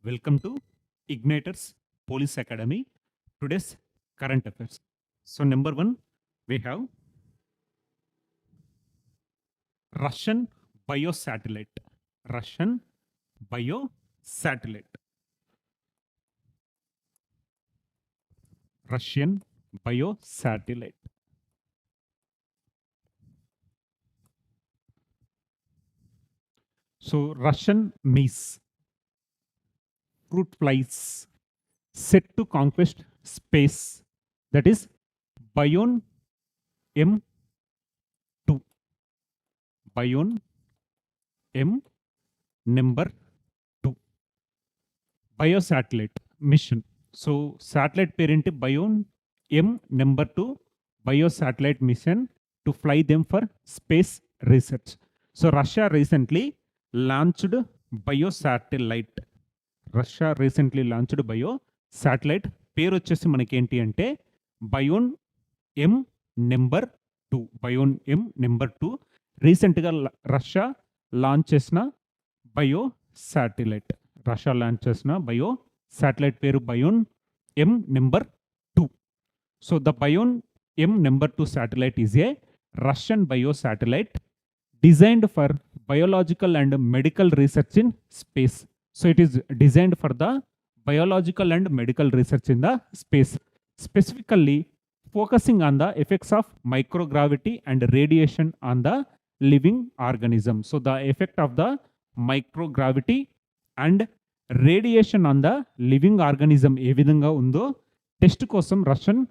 Welcome to Igniters Police Academy. Today's current affairs. So, number one, we have Russian biosatellite. Russian biosatellite. Russian biosatellite. So, Russian maize, fruit flies, set to conquest space, that is Bion M2. Bion M number 2. Biosatellite mission. So, satellite parent Bion M number 2 biosatellite mission to fly them for space research. So, Russia recently launched biosatellite. Russia recently launched bio satellite పేరు వచ్చేసి మనకి ఏంటి అంటే బయోన్ M number 2. బయోన్ M number 2 రీసెంట్గా Russia launch చేసిన bio satellite. Russia launch చేసిన bio satellite పేరు బయోన్ M number 2. So the బయోన్ M number 2 satellite is a Russian bio satellite designed for biological and medical research in space. So it is designed for the biological and medical research in the space, specifically focusing on the effects of microgravity and radiation on the living organism. So the effect of the microgravity and radiation on the living organism ఏ విధంగా ఉందో test కోసం Russian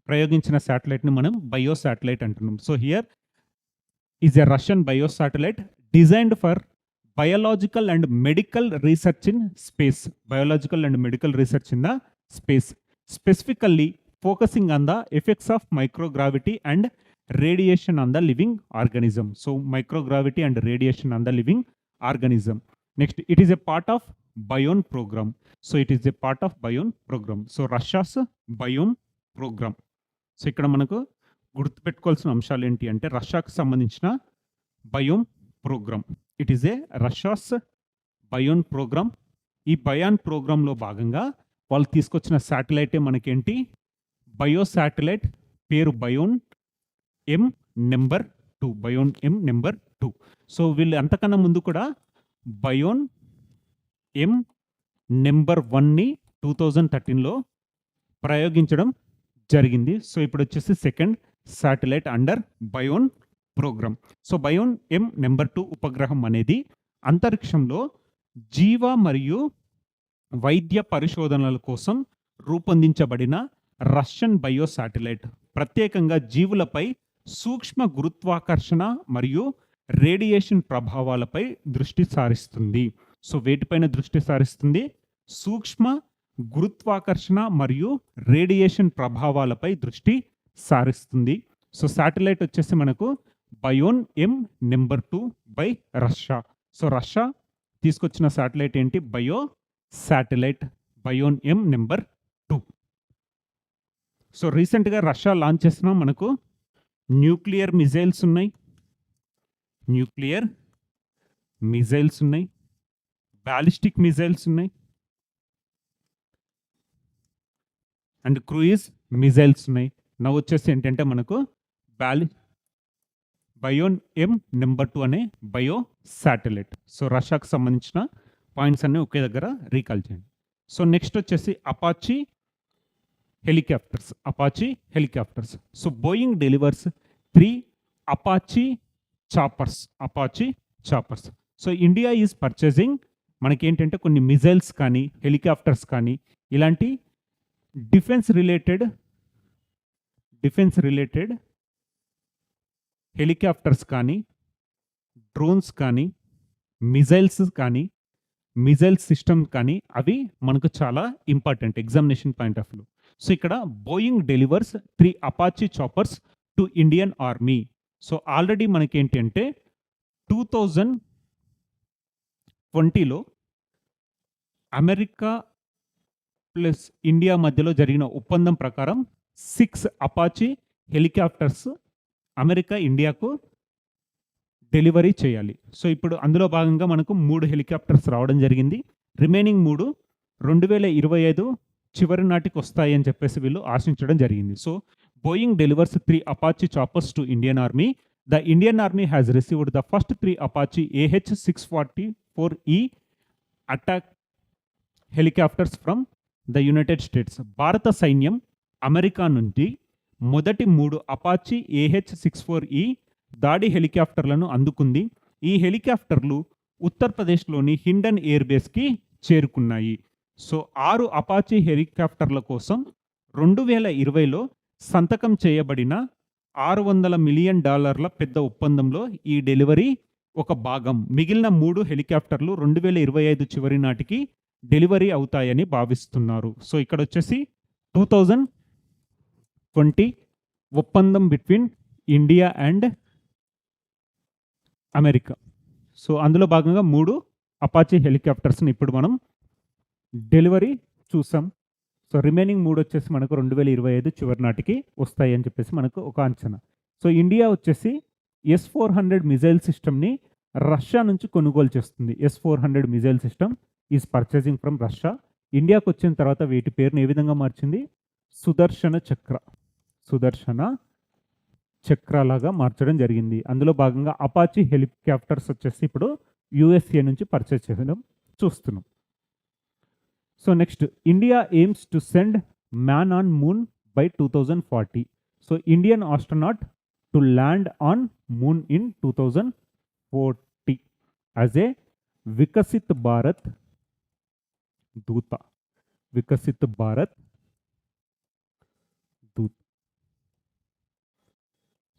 ప్రయోగించిన శాటిలైట్ని మనం bio satellite అంటున్నాం. So here is a Russian biosatellite designed for biological and medical research in space. Biological and medical research in the space. Specifically focusing on the effects of microgravity and radiation on the living organism. So microgravity and radiation on the living organism. Next, it is a part of Bion program. So it is a part of Bion program. So Russia's Bion program. So ikkada manaku గుర్తుపెట్టుకోవాల్సిన అంశాలు ఏంటి అంటే రష్యాకు సంబంధించిన Bion program. It is a Russia's Bion program. ఈ Bion ప్రోగ్రాంలో భాగంగా వాళ్ళు తీసుకొచ్చిన శాటిలైటే మనకేంటి బయో శాటిలైట్ పేరు బయోన్ M number 2. బయోన్ M number 2. So వీళ్ళు అంతకన్నా ముందు కూడా బయోన్ ఎం నెంబర్ 1ని 2013లో ప్రయోగించడం జరిగింది. సో ఇప్పుడు వచ్చేసి second satellite under Bion program. So Bion M number 2 ఉపగ్రహం అనేది అంతరిక్షంలో జీవ మరియు వైద్య పరిశోధనల కోసం రూపొందించబడిన రష్యన్ బయో శాటిలైట్. ప్రత్యేకంగా జీవులపై సూక్ష్మ గురుత్వాకర్షణ మరియు రేడియేషన్ ప్రభావాలపై దృష్టి సారిస్తుంది. సో వేటిపైన దృష్టి సారిస్తుంది? సూక్ష్మ గురుత్వాకర్షణ మరియు రేడియేషన్ ప్రభావాలపై దృష్టి సారిస్తుంది. సో శాటిలైట్ వచ్చేసి మనకు బయోన్ M number 2 by Russia. So Russia తీసుకొచ్చిన శాటిలైట్ ఏంటి? Bio satellite బయోన్ M number 2. So రీసెంట్గా రష్యా లాంచ్ చేసిన మనకు న్యూక్లియర్ మిజైల్స్ ఉన్నాయి, బ్యాలిస్టిక్ మిజైల్స్ ఉన్నాయి అండ్ క్రూయిజ్ మిజైల్స్ ఉన్నాయి. నవ్వు వచ్చేసి ఏంటంటే మనకు బయోన్ ఎం నెంబర్ 2 అనే బయో శాటిలైట్. సో రష్యాకు సంబంధించిన పాయింట్స్ అన్నీ ఒకే దగ్గర రీకాల్ చేయండి. సో నెక్స్ట్ వచ్చేసి Apache helicopters. So Boeing delivers 3 Apache choppers. So India is purchasing మనకేంటంటే కొన్ని మిజైల్స్ కానీ హెలికాప్టర్స్ కానీ ఇలాంటి డిఫెన్స్ రిలేటెడ్ హెలికాప్టర్స్ కానీ డ్రోన్స్ కానీ మిజైల్ సిస్టమ్ కానీ అవి మనకు చాలా important examination point of view. So ఇక్కడ Boeing delivers 3 Apache choppers to Indian army. So already మనకేంటి అంటే 2020లో అమెరికా ప్లస్ ఇండియా మధ్యలో జరిగిన ఒప్పందం ప్రకారం 6 అపాచీ హెలికాప్టర్స్ అమెరికా ఇండియాకు డెలివరీ చేయాలి. సో ఇప్పుడు అందులో భాగంగా మనకు 3 హెలికాప్టర్స్ రావడం జరిగింది. రిమైనింగ్ 3 2025 చివరి నాటికి వస్తాయని చెప్పేసి వీళ్ళు ఆశించడం జరిగింది. So Boeing delivers 3 Apache choppers to Indian army. The Indian army has received the first 3 Apache AH-644E attack helicopters from the United states. భారత సైన్యం అమెరికా నుండి మొదటి 3 అపాచీ AH-64E దాడి హెలికాప్టర్లను అందుకుంది. ఈ హెలికాప్టర్లు ఉత్తరప్రదేశ్లోని హిండన్ ఎయిర్ బేస్కి చేరుకున్నాయి. సో 6 అపాచీ హెలికాప్టర్ల కోసం 2020లో సంతకం చేయబడిన $600 మిలియన్ పెద్ద ఒప్పందంలో ఈ డెలివరీ ఒక భాగం. మిగిలిన 3 హెలికాప్టర్లు 2025 చివరి నాటికి డెలివరీ అవుతాయని భావిస్తున్నారు. సో ఇక్కడ వచ్చేసి 2020 ఒప్పందం between India and America. So అందులో భాగంగా 3 అపాచీ హెలికాప్టర్స్ని ఇప్పుడు మనం డెలివరీ చూసాం. సో రిమైనింగ్ 3 వచ్చేసి మనకు 2025 చివరి నాటికి వస్తాయి అని చెప్పేసి మనకు ఒక అంచనా. సో ఇండియా వచ్చేసి S-400 మిజైల్ సిస్టమ్ని రష్యా నుంచి కొనుగోలు చేస్తుంది. S-400 missile system is purchasing from Russia. ఇండియాకు వచ్చిన తర్వాత వీటి పేరుని ఏ విధంగా మార్చింది? సుదర్శన చక్ర లాగా మార్చడం జరిగింది. అందులో భాగంగా అపాచీ హెలికాప్టర్స్ వచ్చేసి ఇప్పుడు USA నుంచి పర్చేస్ చేయడం చూస్తున్నాం. So next, India AIIMS to send man on moon by 2040. So Indian astronaut to land on moon in 2040 as a Viksit Bharat దూత.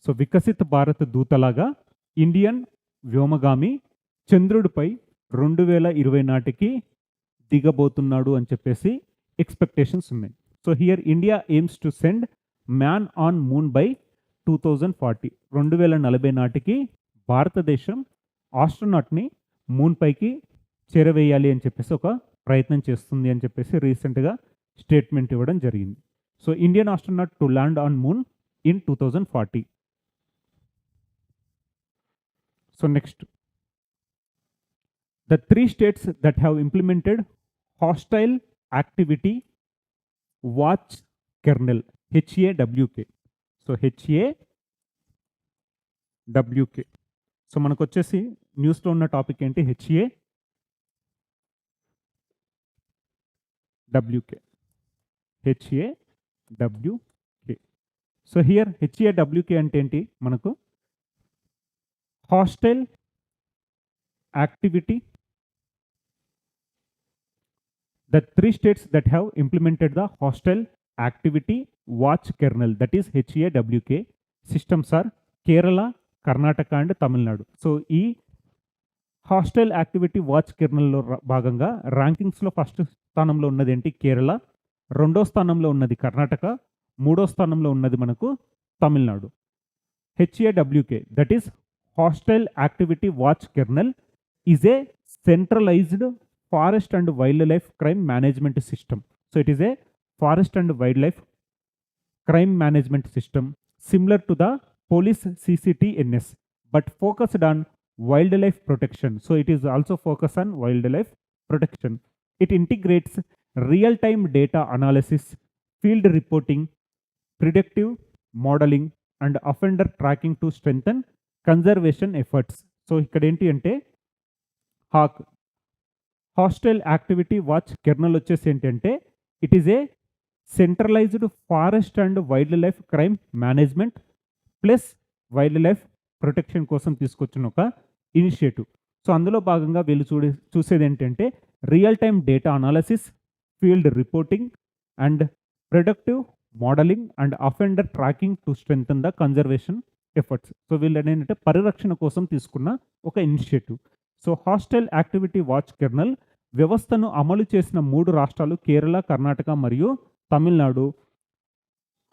సో వికసిత్ భారత్ దూతలాగా ఇండియన్ వ్యోమగామి చంద్రుడిపై 2020 నాటికి దిగబోతున్నాడు అని చెప్పేసి ఎక్స్పెక్టేషన్స్ ఉన్నాయి. So here India AIIMS to send man on moon by 2040. 2040 నాటికి భారతదేశం ఆస్ట్రోనాట్ని moon పైకి చేరవేయాలి అని చెప్పేసి ఒక ప్రయత్నం చేస్తుంది అని చెప్పేసి రీసెంట్గా స్టేట్మెంట్ ఇవ్వడం జరిగింది. So Indian astronaut to land on moon in 2040. So next, the 3 states that have implemented hostile activity watch kernel HAWK. So HAWK. So మనకు వచ్చేసి న్యూస్లో ఉన్న టాపిక్ ఏంటి? HAWK. సో హియర్ HAWK అంటే ఏంటి? మనకు hostile activity. The 3 states that have implemented the hostile activity watch kernel, that is HAWK systems are Kerala, Karnataka and Tamil Nadu. So ఈ hostile activity watch కెర్నల్లో భాగంగా ర్యాంకింగ్స్లో first స్థానంలో ఉన్నది ఏంటి? కేరళ. 2వ స్థానంలో ఉన్నది కర్ణాటక. 3వ స్థానంలో ఉన్నది మనకు Tamil Nadu. HAWK, that is hostile activity watch kernel, is a centralized forest and wildlife crime management system. So it is a forest and wildlife crime management system similar to the police CCTNS but focused on wildlife protection. So it is also focused on wildlife protection. It integrates real-time data analysis, field reporting, predictive modeling and offender tracking to strengthen conservation efforts. So ఇక్కడ ఏంటి అంటే హాక్ hostile activity watch kernel వచ్చేసి ఏంటంటే it is a centralised forest and wildlife crime management plus wildlife protection కోసం తీసుకొచ్చిన ఒక initiative. So అందులో భాగంగా వీళ్ళు చూసేది ఏంటంటే real time data analysis, field reporting and productive modelling and offender tracking to strengthen the conservation efforts. So వీళ్ళు ఏంటంటే పరిరక్షణ కోసం తీసుకున్న ఒక initiative. So hostile activity watch kernel వ్యవస్థను అమలు చేసిన 3 రాష్ట్రాలు కేరళ, కర్ణాటక మరియు Tamil Nadu.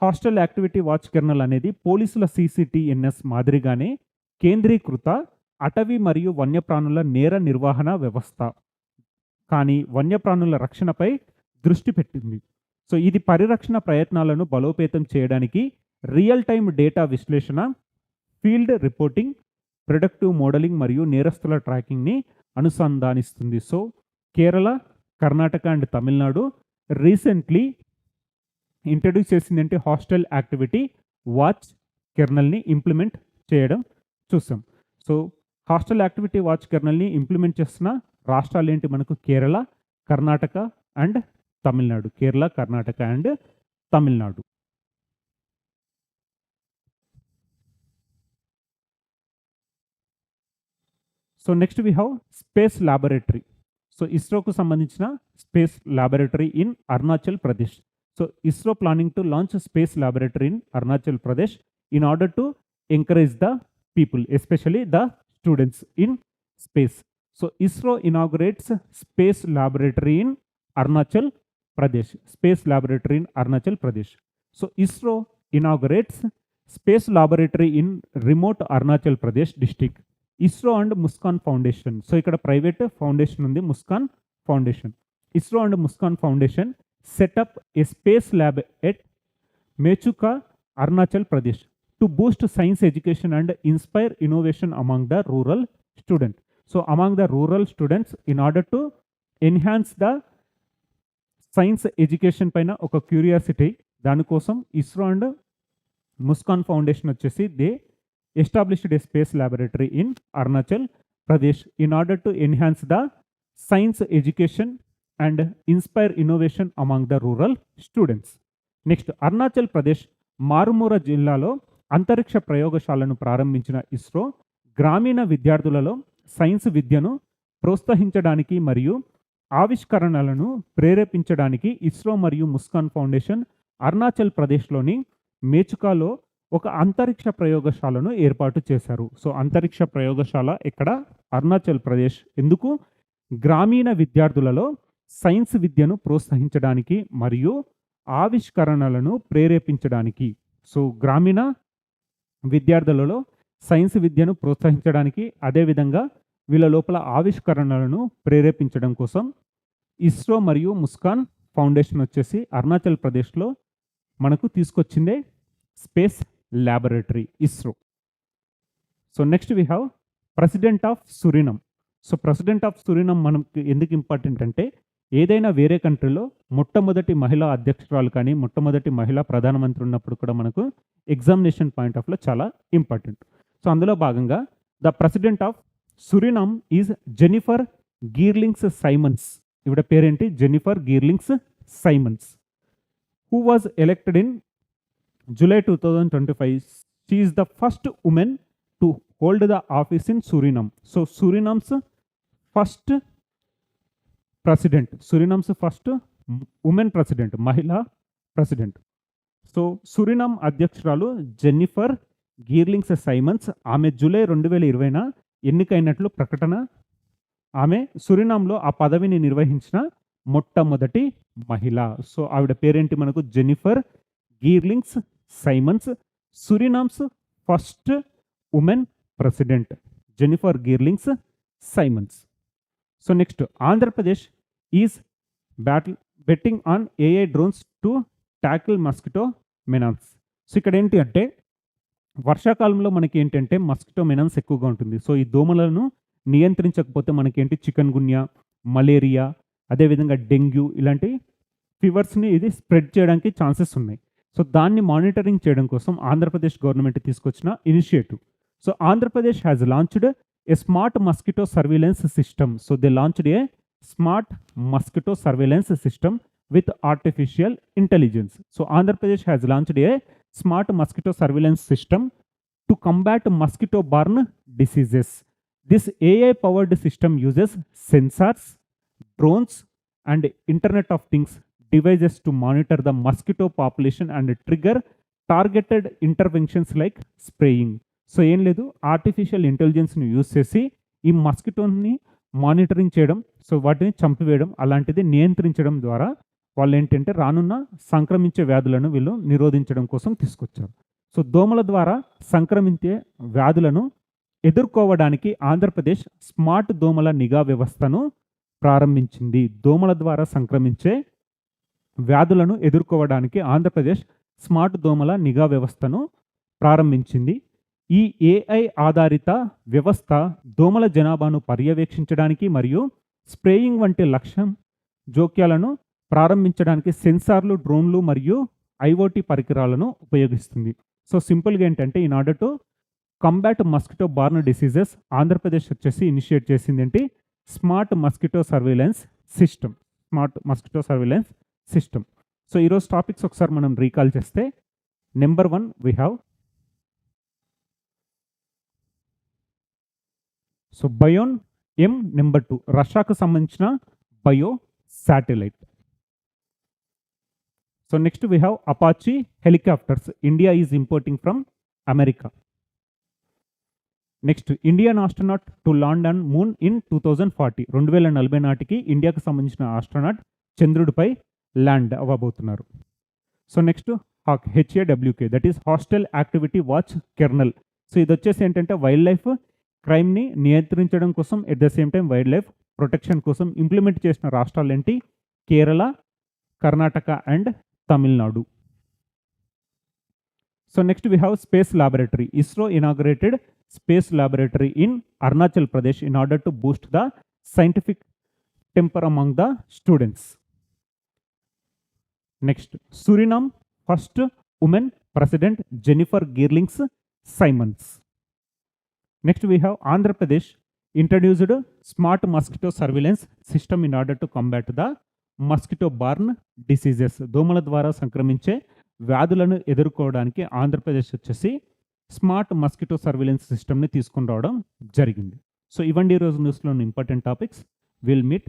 Hostile activity watch kernel అనేది పోలీసుల CCTNS మాదిరిగానే కేంద్రీకృత అటవీ మరియు వన్యప్రాణుల నేర నిర్వహణ వ్యవస్థ, కానీ వన్యప్రాణుల రక్షణపై దృష్టి పెట్టింది. సో ఇది పరిరక్షణ ప్రయత్నాలను బలోపేతం చేయడానికి రియల్ టైమ్ డేటా విశ్లేషణ, ఫీల్డ్ రిపోర్టింగ్, ప్రొడక్టివ్ మోడలింగ్ మరియు నేరస్తుల ట్రాకింగ్ని అనుసంధానిస్తుంది. So Kerala, Karnataka and Tamil Nadu recently introduce చేసిందంటే హాస్టల్ యాక్టివిటీ వాచ్ కెర్నల్ని ఇంప్లిమెంట్ చేయడం చూసాం. సో హాస్టల్ యాక్టివిటీ వాచ్ కెర్నల్ని ఇంప్లిమెంట్ చేస్తున్న రాష్ట్రాలు ఏంటి మనకు? Kerala, Karnataka and Tamil Nadu. Kerala, Karnataka and Tamil Nadu. So next we have space laboratory. So ఇస్రోకు సంబంధించిన space laboratory in Arunachal Pradesh. So ISRO planning to launch space laboratory in Arunachal Pradesh in order to encourage the people, especially the students in space. So ISRO inaugurates space laboratory in Arunachal Pradesh. Space laboratory in Arunachal Pradesh. So ISRO inaugurates space laboratory in remote Arunachal Pradesh district. ISRO and Muskaan foundation. So ఇక్కడ private foundation ఉంది, Muskaan foundation. ISRO and Muskaan foundation set up a space lab at Mechuka, Arunachal Pradesh to boost science education and inspire innovation among the rural student. So among the rural students in order to enhance the science education పైన ఒక curiosity, దానికోసం ISRO and Muskaan foundation వచ్చేసి they established a space laboratory in Arunachal Pradesh in order to enhance the science education and inspire innovation among the rural students. Next Arunachal Pradesh మారుమూర జిల్లాలో అంతరిక్ష ప్రయోగశాలను ప్రారంభించిన ఇస్రో గ్రామీణ విద్యార్థులలో సైన్స్ విద్యను ప్రోత్సహించడానికి మరియు ఆవిష్కరణలను ప్రేరేపించడానికి ఇస్రో మరియు ముస్కాన్ ఫౌండేషన్ అరుణాచల్ ప్రదేశ్లోని మేచుకాలో ఒక అంతరిక్ష ప్రయోగశాలను ఏర్పాటు చేశారు. సో అంతరిక్ష ప్రయోగశాల ఇక్కడ అరుణాచల్ ప్రదేశ్. ఎందుకు? గ్రామీణ విద్యార్థులలో సైన్స్ విద్యను ప్రోత్సహించడానికి మరియు ఆవిష్కరణలను ప్రేరేపించడానికి. సో గ్రామీణ విద్యార్థులలో సైన్స్ విద్యను ప్రోత్సహించడానికి, అదేవిధంగా వీళ్ళ లోపల ఆవిష్కరణలను ప్రేరేపించడం కోసం ఇస్రో మరియు ముస్కాన్ ఫౌండేషన్ వచ్చేసి అరుణాచల్ ప్రదేశ్లో మనకు తీసుకొచ్చిందే space laboratory ISRO. So next we have president of Suriname. So president of Suriname మనకు ఎందుకు ఇంపార్టెంట్ అంటే, ఏదైనా వేరే కంట్రీలో మొట్టమొదటి మహిళా అధ్యక్షురాలు కానీ మొట్టమొదటి మహిళా ప్రధానమంత్రి ఉన్నప్పుడు కూడా మనకు ఎగ్జామినేషన్ పాయింట్ ఆఫ్లో చాలా ఇంపార్టెంట్. సో అందులో భాగంగా the president of Suriname is Jennifer Geerlings Simons. ఇవిడ పేరేంటి? Jennifer Geerlings Simons, who was elected in July 2025. She is the first woman to hold the office in Suriname. So Suriname's first president, Suriname's first woman president, Mahila president. So Suriname అధ్యక్షురాలు Jennifer Geerlings Simons. ఆమె July 2020న ఎన్నికైనట్లు ప్రకటన. ఆమె సురినామ్లో ఆ పదవిని నిర్వహించిన మొట్టమొదటి మహిళ. So ఆవిడ పేరేంటి మనకు? Jennifer Geerlings Simons, Suriname's first woman president Jennifer Geerlings Simons. So next Andhra Pradesh is betting on AI drones to tackle mosquito menace. So ఇక్కడ ఏంటి అంటే, వర్షాకాలంలో మనకి ఏంటంటే మస్కిటో మెనాన్స్ ఎక్కువగా ఉంటుంది. సో ఈ దోమలను నియంత్రించకపోతే మనకేంటి చికెన్ గున్యా, మలేరియా, అదేవిధంగా డెంగ్యూ ఇలాంటి ఫీవర్స్ని ఇది స్ప్రెడ్ చేయడానికి ఛాన్సెస్ ఉన్నాయి. సో దాన్ని మానిటరింగ్ చేయడం కోసం ఆంధ్రప్రదేశ్ గవర్నమెంట్ తీసుకొచ్చిన initiative. So Andhra Pradesh has launched a smart mosquito surveillance system. So they launched a smart mosquito surveillance system with artificial intelligence. So Andhra Pradesh has launched a smart mosquito surveillance system to combat mosquito-borne diseases. This AI-powered system uses sensors, drones, and Internet of Things devices to monitor the mosquito population and trigger targeted interventions like spraying. So ఏం లేదు, artificial ఇంటెలిజెన్స్ని use చేసి ఈ మస్కిటోని monitoring చేయడం, so వాటిని చంపివేయడం, అలాంటిది నియంత్రించడం ద్వారా వాళ్ళు ఏంటంటే రానున్న సంక్రమించే వ్యాధులను వీళ్ళు నిరోధించడం కోసం తీసుకొచ్చారు. సో దోమల ద్వారా సంక్రమించే వ్యాధులను ఎదుర్కోవడానికి ఆంధ్రప్రదేశ్ స్మార్ట్ దోమల నిఘా వ్యవస్థను ప్రారంభించింది. దోమల ద్వారా సంక్రమించే వ్యాధులను ఎదుర్కోవడానికి ఆంధ్రప్రదేశ్ స్మార్ట్ దోమల నిఘా వ్యవస్థను ప్రారంభించింది. ఈ ఏఐ ఆధారిత వ్యవస్థ దోమల జనాభాను పర్యవేక్షించడానికి మరియు స్ప్రేయింగ్ వంటి లక్ష్యం జోక్యాలను ప్రారంభించడానికి సెన్సార్లు, డ్రోన్లు మరియు ఐఓటీ పరికరాలను ఉపయోగిస్తుంది. సో సింపుల్గా ఏంటంటే in order to combat mosquito born diseases Andhra Pradesh వచ్చేసి ఇనిషియేట్ చేసింది ఏంటి, smart mosquito surveillance system. Smart mosquito surveillance system. So ఈరోజు టాపిక్స్ ఒకసారి మనం రీకాల్ చేస్తే, number 1 we have so Bion M. Number 2 రష్యాకు సంబంధించిన bio satellite. So next we have Apache helicopters, India is importing from America. Next Indian astronaut to land on moon in 2040, 2040 నాటికి ఇండియాకు సంబంధించిన astronaut చంద్రుడిపై land అవ్వబోతున్నారు. So next hawk, H A W K, that is hostile activity watch kernel. So ఇది వచ్చేసి ఏంటంటే wildlife క్రైమ్ని నియంత్రించడం కోసం, at the same time wildlife protection కోసం ఇంప్లిమెంట్ చేసిన రాష్ట్రాలు ఏంటి, Kerala, Karnataka and Tamil Nadu. So next we have space laboratory. ISRO inaugurated space laboratory in Arunachal Pradesh in order to boost the scientific temper among the students. Next Suriname first woman president Jennifer Geerlings Simons. Next we have Andhra Pradesh introduced smart mosquito surveillance system in order to combat the mosquito born diseases. దోమల ద్వారా సంక్రమించే వ్యాధులను ఎదుర్కోవడానికి ఆంధ్రప్రదేశ్ వచ్చేసి smart mosquito surveillance సిస్టమ్ని తీసుకుని రావడం జరిగింది. సో ఇవ్వండి ఈరోజు న్యూస్లోని important topics. Will meet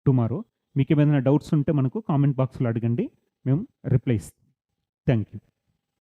tomorrow. మీకు ఏమైనా డౌట్స్ ఉంటే మనకు కామెంట్ బాక్స్లో అడగండి, మేము రిప్లై ఇస్తాం. Thank you.